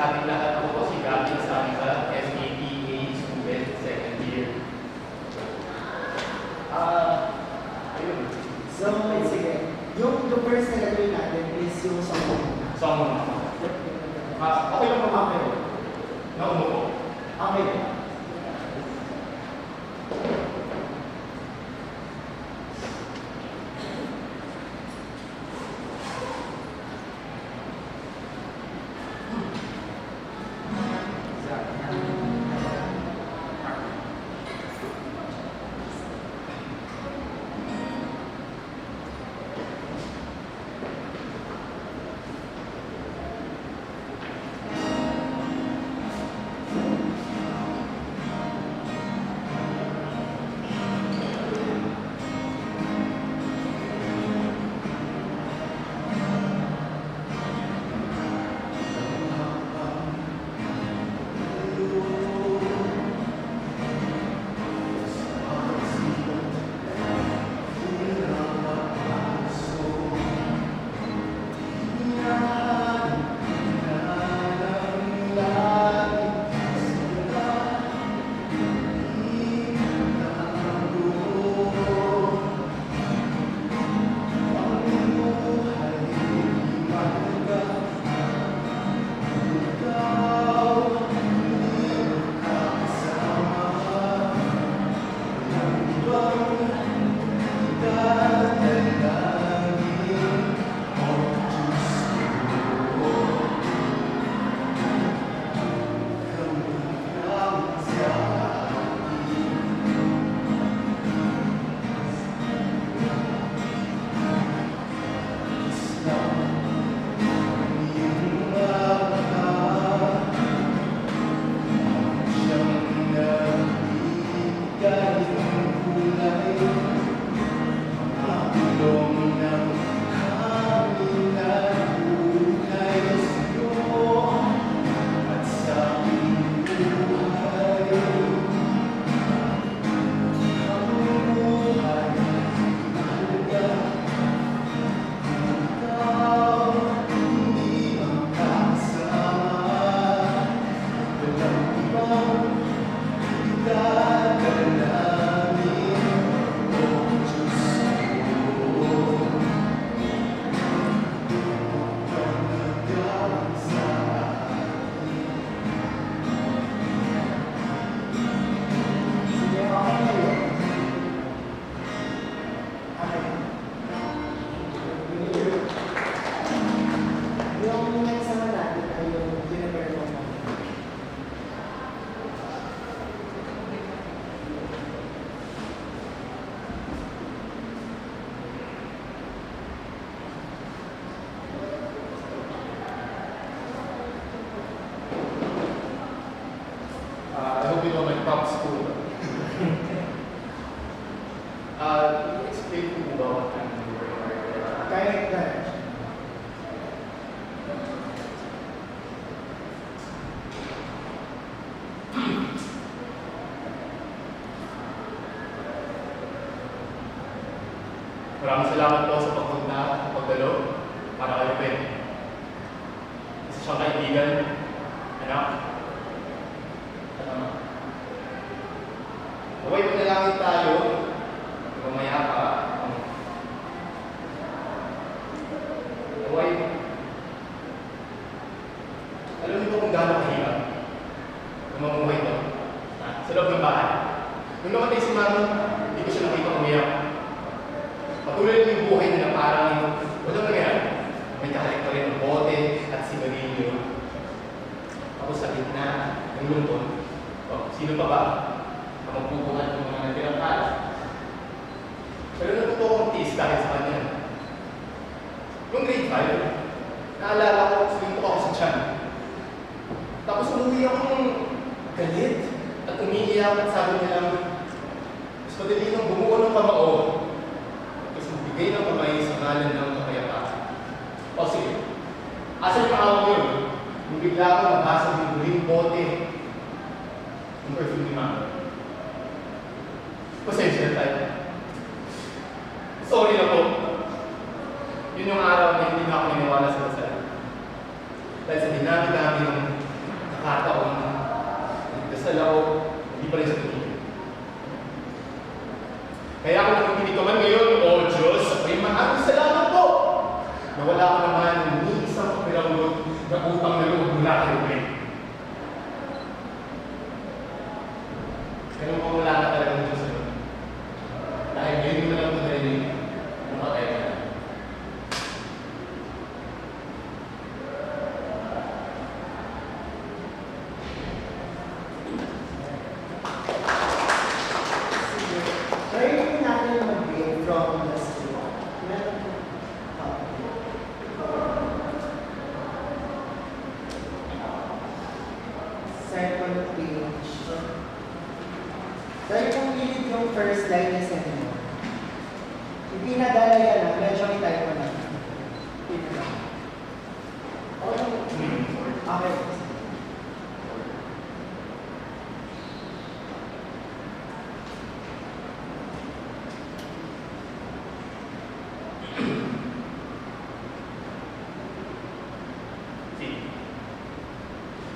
sa ating lahat. Ako po si Gavin Santa, FAPA student, second year. Ayun. So, sige. Yung first na gagawin natin is yung song. Song muna. Okay lang po ba? Okay. Naumo po. Okay. I hope you know my top school. Explain to me about what I'm doing. Kaya ka. Maraming salamat po sa pagpunta at pagdalo para kayo Ben. Isa siyang kaibigan, anak, at ama. Huwag manalangin tayo, mamaya pa. Huwag, alam niyo kung gaano kahirap na mamuhay ito sa loob ng bahay. Nung namatay si Mami, hindi ko siya nakita umiyak. Patuloy na yung buhay nila parang walang nangyari. May kakalik pa rin ng bote at sigarilyo. Tapos sa gitna ng lungkot, sino pa ba ang magpupungan ng mga natirang kala? Pero natuto akong tiis dahil sa kanya. Noong grade 5, naalala ko, silintok ako sa tiyan. Tapos umuwi akong galit at umiiyak at sabi niya lang, mas madali nang bumuo ng kamao. Bigay ng kamay sa ngalan ng kapayapaan. O sige, asan yung awag yun? Nung bigla ako nabasa ng huling bote ng perfume ni Mama. Pasensya na tayo. Sorry na po. Yun yung araw na hindi na ako niniwala sa kasal. Dahil sa dinami-dami ng Kaya ako nakikinig ka man ngayon, O Diyos, ako'y maraming salamat po. Nawala ko naman ni isang kapiranggot na utang na loob mula kay Rubén. Pero kung wala ka talagang Diyos sa loob. Dahil ngayon mo na lang ito narinig, makakaya ka na. Sige. Try natin mag-read from the script. Meron po. Second page. Try kong read yung first line ni Senyo. Ipinadala yan na, medyo i-type ko na. Ipinadala. Okay.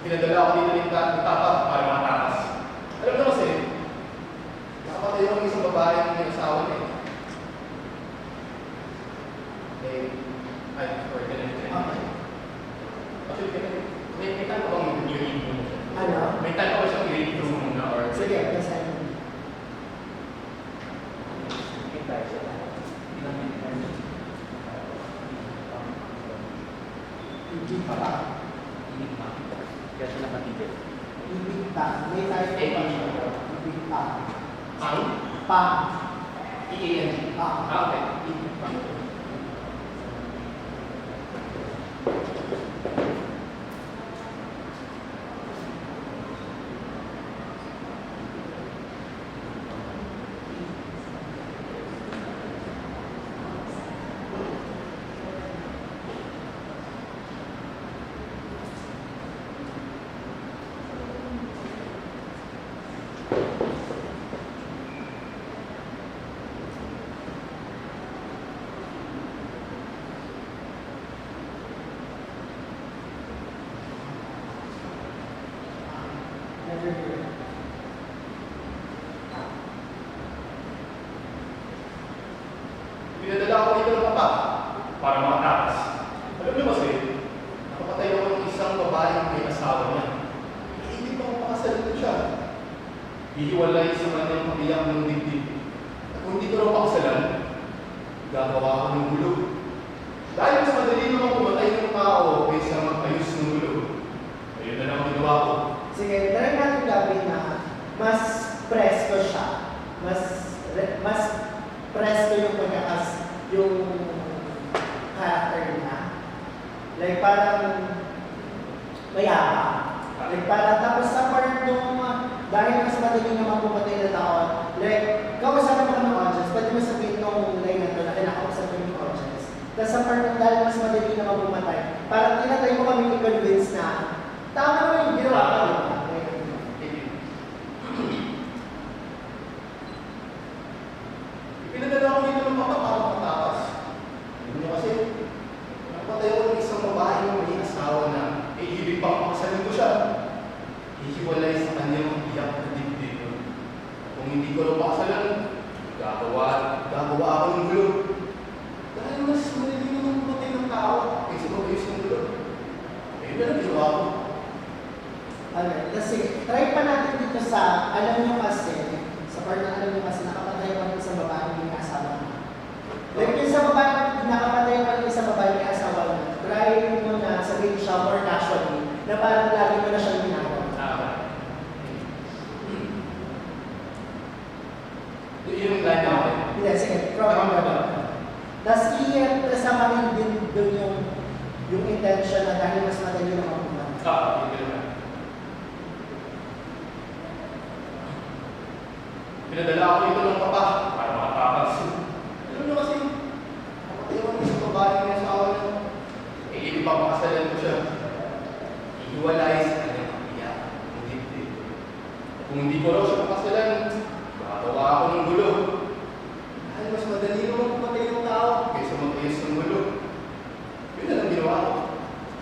Pinadala ako dito ng tata para matakas. Alam mo kasi, nakapatay ako ng isang babae ng may asawa niya. Ay, or ganun. Okay. Actually, may time ka bang i-read mo? Ano? May time ka ba siyang i-read through muna? Or Sige, basahin mo. Ibig pa. Kaya siya nakatigil. Ibig pa. May type ko pa siya. Ibig pa. ang Pa. E-A-N-G. Pa. Okay. Ibig pa. Never heard. Pinadala ako dito ng papa para makatakas. Alam niyo kasi, nakapatay ako ng isang babae ng may asawa niya. Hindi pa ako makasalit siya. Hihiwalay sa kanyang pabiyak ng dibdib. At kung hindi ko raw pakasalan, gagawa ako ng gulo. Dahil mas madali naman pumatay ng tao kaysa mag-ayos ng gulo. Ayun na lang ang ginawa ko. Sige, try natin gawin na mas presko siya. Mas presko yung pagkakas, yung character niya. Like parang mayabang. Like parang tapos sa part nung dahil mas madali naman pumatay na tao, like kausapin mo ng audience, pwede mo sabihin nung line na to na kinakausap mo yung audience. Tapos sa part nung dahil mas madali naman pumatay, parang tinatay mo kami i-convince na tama naman yung ginawa ko. Pinadala ako dito ng papa para makatakas. Alam niyo kasi, nakapatay ako ng isang babae ng may asawa na ibig pang pakasalan ko siya. Hihiwalay sa kanyang iyak na dibdib. Kung hindi ko raw pakasalan, gagawa ako ng gulo. Dahil mas madali naman pumatay ng tao kaysa mag-ayos ng gulo. Ayun na lang ginawa ko. Okay, kasi try pa natin dito sa, alam nyo kasi, sa part na alam nyo kasi, nakapatay ko ng isang babae ng asawa niya. Like yung sa babae, nakapatay ko ng isang babae ng asawa niya, try mo na sabihin siya more casually, na parang lagi mo na siyang ginagawa. Yun yung line natin. Yeah, sige, from tapos i-kasama rin din doon yung intention na dahil mas madali na mapunan. Yun na. Pinadala ako dito ng papa para makatakas. Alam niyo kasi, kapatay ako ng isang babae ng asawa niya. Ibig pa pakasalan ko siya. Ihiwalay sa kanyang kapiyak ng dibdib. Kung hindi ko raw siya pakasalan, gagawa ako ng gulo. Dahil mas madali naman pumatay ng tao kaysa mag-ayos ng gulo. Yun na lang ginawa ko.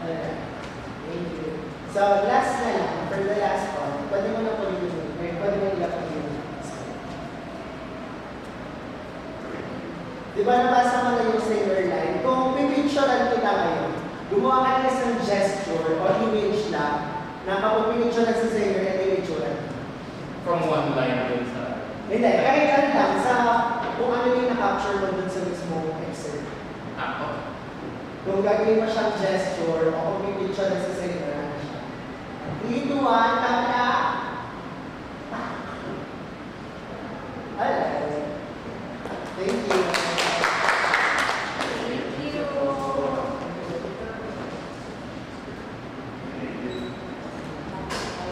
Thank you. So, last na lang, for the last one, pwede mo na po yun, pwede mo nila po yun. Di ba nabasa mo na yung sailor line? Kung pipicturean kita ngayon, gumawa ka ng isang gesture o image lang na kapag pinicturean si sailor, ito yung itsura. From one line dun sa... Hindi, kahit ano lang, sa kung ano yung na-capture mo dun sa mismo Excel. Okay. Kung gagawin mo siyang gesture o kung pipicturean si sailor, ano siya. 3, 2, 1, tama na